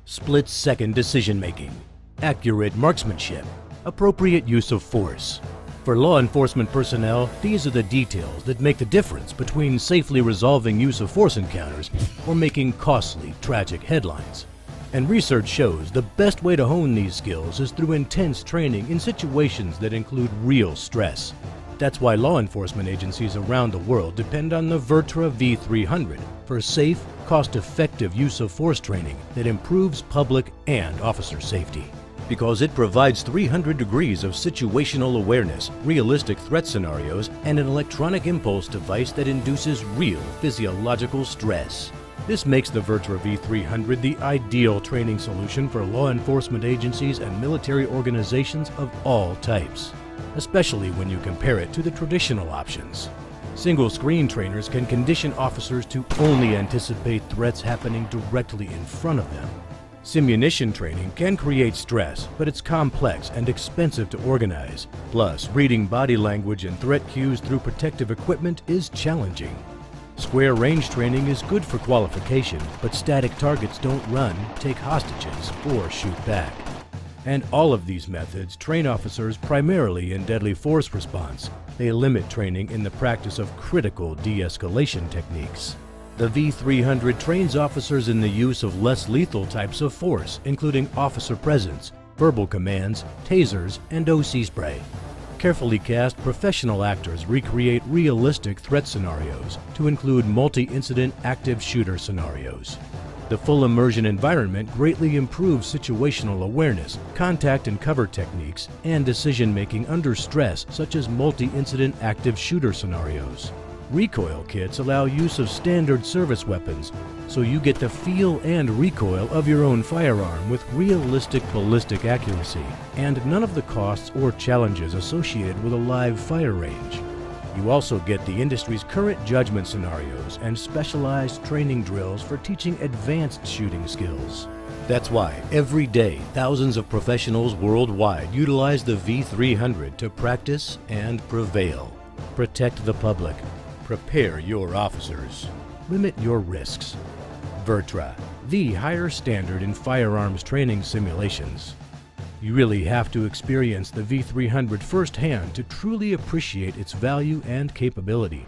split-second decision-making, accurate marksmanship, appropriate use of force. For law enforcement personnel, these are the details that make the difference between safely resolving use of force encounters or making costly, tragic headlines. And research shows the best way to hone these skills is through intense training in situations that include real stress. That's why law enforcement agencies around the world depend on the VirTra V300 for safe, cost-effective use of force training that improves public and officer safety. Because it provides 300 degrees of situational awareness, realistic threat scenarios, and an electronic impulse device that induces real physiological stress. This makes the VirTra V300 the ideal training solution for law enforcement agencies and military organizations of all types, especially when you compare it to the traditional options. Single-screen trainers can condition officers to only anticipate threats happening directly in front of them. Simunition training can create stress, but it's complex and expensive to organize. Plus, reading body language and threat cues through protective equipment is challenging. Square range training is good for qualification, but static targets don't run, take hostages, or shoot back. And all of these methods train officers primarily in deadly force response. They limit training in the practice of critical de-escalation techniques. The V300 trains officers in the use of less lethal types of force, including officer presence, verbal commands, tasers, and OC spray. Carefully cast professional actors recreate realistic threat scenarios to include multi-incident active shooter scenarios. The full immersion environment greatly improves situational awareness, contact and cover techniques, and decision-making under stress, such as multi-incident active shooter scenarios. Recoil kits allow use of standard service weapons, so you get the feel and recoil of your own firearm with realistic ballistic accuracy, and none of the costs or challenges associated with a live fire range. You also get the industry's current judgment scenarios and specialized training drills for teaching advanced shooting skills. That's why every day thousands of professionals worldwide utilize the V300 to practice and prevail. Protect the public. Prepare your officers. Limit your risks. VirTra, the higher standard in firearms training simulations. You really have to experience the V300 firsthand to truly appreciate its value and capability.